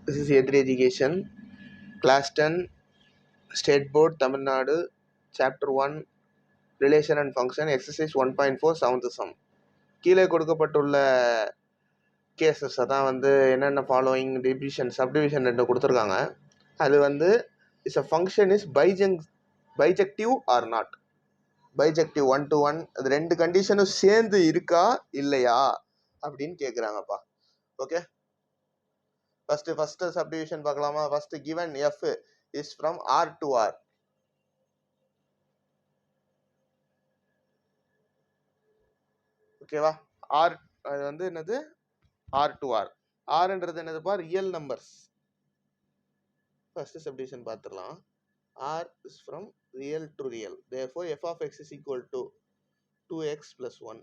This is A3 Education, Class 10, State Board, Tamil Nadu, Chapter 1, Relation and Function, Exercise 1.4, 7th sum. கீழே கொடுக்கப்பட்டுள்ள cases அதான் வந்து என்னென்ன following division subdivision ரெண்டு கொடுத்துருக்காங்க. அது வந்து is a function is bijective or not. Bijective 1 to 1 அது ரெண்டு கண்டிஷனும் சேர்ந்து இருக்கா இல்லையா அப்படின்னு கேட்குறாங்கப்பா. ஓகே, ஃபர்ஸ்ட் சப்டிவிஷன் பார்க்கலாமா? First given f is from R to R. ஓகேவா? R அது வந்து என்னது? R to R. Rன்றது என்னதுப்பா? Real numbers. ஃபர்ஸ்ட் சப்டிவிஷன் பார்த்துடலாம். R is from real to real. Therefore f of x is equal to 2x plus 1.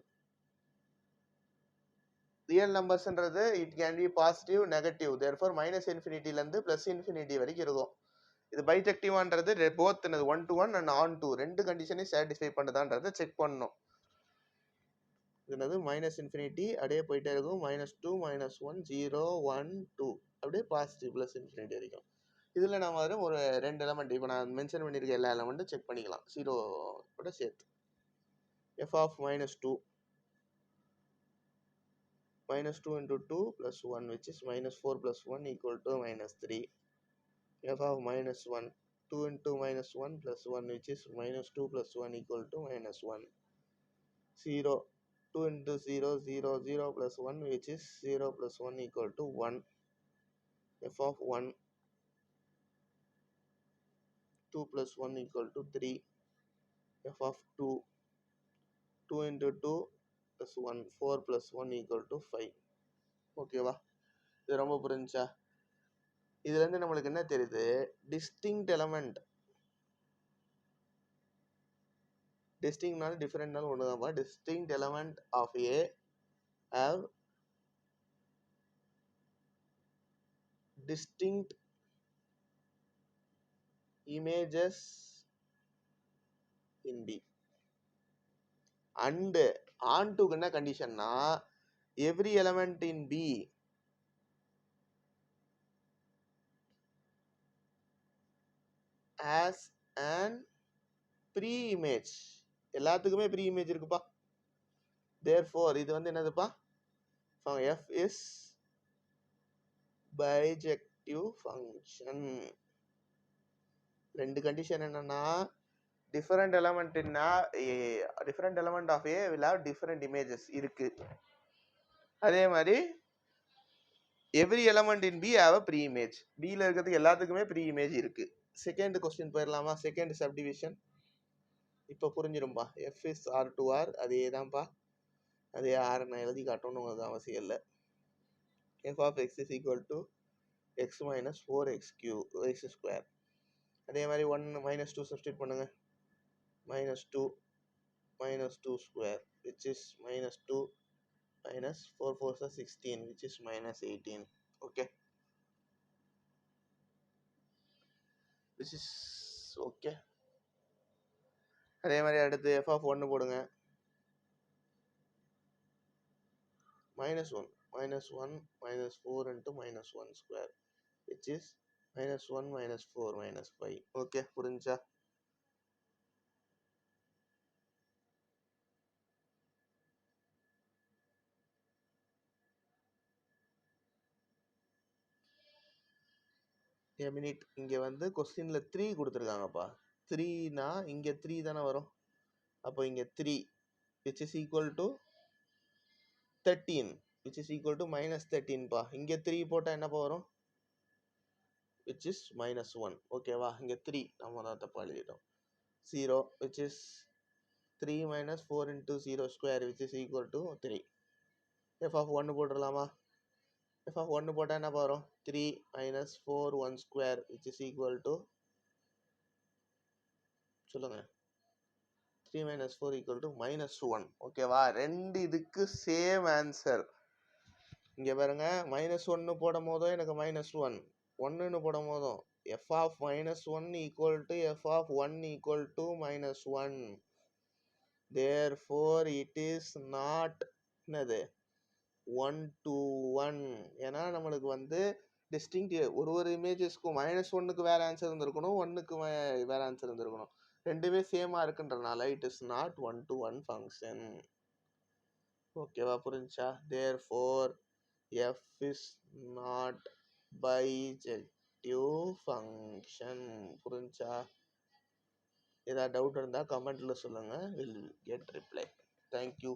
ரியல் நம்பர்ஸ்ன்றது it can be positive negative. Therefore minus இன்ஃபினிட்டிலேருந்து ப்ளஸ் இன்ஃபினிட்டி வரைக்கும் இருக்கும். இது பைஜெக்டிவான்றது both என்னது 1 to 1 அண்ட் ஆன் டூ ரெண்டு கண்டிஷனையும் satisfy பண்ணுதான்றதை check பண்ணணும். என்னது மைனஸ் இன்ஃபினிட்டி அப்படியே போயிட்டே இருக்கும். -2 -1 0 1 2 அப்படியே பாசிட்டிவ் ப்ளஸ் இன்ஃபினிட்டி வரைக்கும். இதில் நம்ம வரும் ஒரு ரெண்டு எலமெண்ட் இப்போ நான் மென்ஷன் பண்ணியிருக்க எல்லா எலமெண்ட்டும் செக் பண்ணிக்கலாம் ஜீரோட சேர்த்து. f of -2 -2 into 2 plus 1 which is -4 plus 1 equal to -3. f of -1 2 into -1 plus 1 which is -2 plus 1 equal to -1. 0 2 into 0 0 0 plus 1 which is 0 plus 1 equal to 1. f of 1 2 plus 1 equal to 3. f of 2 2 into 2 plus 1 4 plus 1 equal to 5. ஓகேவா? இது ரொம்ப புரிஞ்சா? இதுலேருந்து நம்மளுக்கு என்ன தெரியுது? Distinct element. டிஸ்டிங்க்னாலும் டிஃபரெண்ட்னாலும் ஒன்று தான்ப்பா. Distinct element of A have distinct images in B. And on to என்ன கண்டிஷன்னா every element in B has an pre-image. எல்லாத்துக்குமே pre-image இருக்குப்பா. Therefore இது வந்து என்னதுப்பா? F is bijective function. ரெண்டு கண்டிஷன் என்னன்னா different element of A will have different images இருக்கு. அதே மாதிரி every element in B have a pre-image. B ல இருக்கிறதுக்கு எல்லாத்துக்குமே pre-image இருக்கு. செகண்ட் கொஸ்டின் போயிடலாமா? செகண்ட் சப்டிவிஷன் இப்போ புரிஞ்சிரும்பா. f is R to R அதே தான்ப்பா. அதே R நான் எழுதி காட்டணும்னு உங்களுக்கு அவசியம் இல்லை. f of x is equal to x minus 4x square. அதே மாதிரி 1 -2 சப்ஸ்டிட் பண்ணுங்க. -2 square which is -2 minus 4 4 is 16 which is -18. okay, this is okay. அதே மாதிரி அடுத்து f of 1 போடுங்க. -1 -4 into -1 square which is -1 -4 -5. Okay, புரிஞ்சா? a minute. இங்க வந்து கொஸ்டின்ல 3 கொடுத்துருக்காங்கப்பா. 3னா இங்க 3 தானே வரும். அப்போ இங்க 3 which is equal to 13 which is equal to -13 பா. இங்க 3 போட்டா என்னப்பா வரும்? which is -1. ஓகேவா? இங்க 3 நம்ம தான் தப்பா எழுதிட்டோம். 0 which is 3 minus 4 into 0 square which is equal to 3. f of 1 போட்டுடலாமா? f of 1 போட்டா என்ன வரும்? 3 minus 4 1 square which is equal to சொல்லுங்க. 3 minus 4 equal to -1. ஓகேவா? ரெண்டு இதுக்கு சேம் ஆன்சர். இங்க பாருங்க, -1 போடும் போதும் எனக்கு -1 1ன்னு போடும் போதும் f of -1 equal to f of 1 equal to -1. therefore it is not என்னது 1 to 1. ஏன்னா நம்மளுக்கு வந்து டிஸ்டிங்க்ட் ஒரு இமேஜஸ்க்கும் -1க்கு வேறு ஆன்சர் இருந்திருக்கணும், 1க்கு வேறு ஆன்சர் இருந்திருக்கணும். ரெண்டுமே சேமாக இருக்குன்றனால it is not 1-to-1 function. ஓகேவா, புரிஞ்சா? Therefore f is not bijective function. புரிஞ்சா? ஏதாவது டவுட் இருந்தால் கமெண்ட்டில் சொல்லுங்கள், வில் கெட் ரிப்ளை. தேங்க்யூ.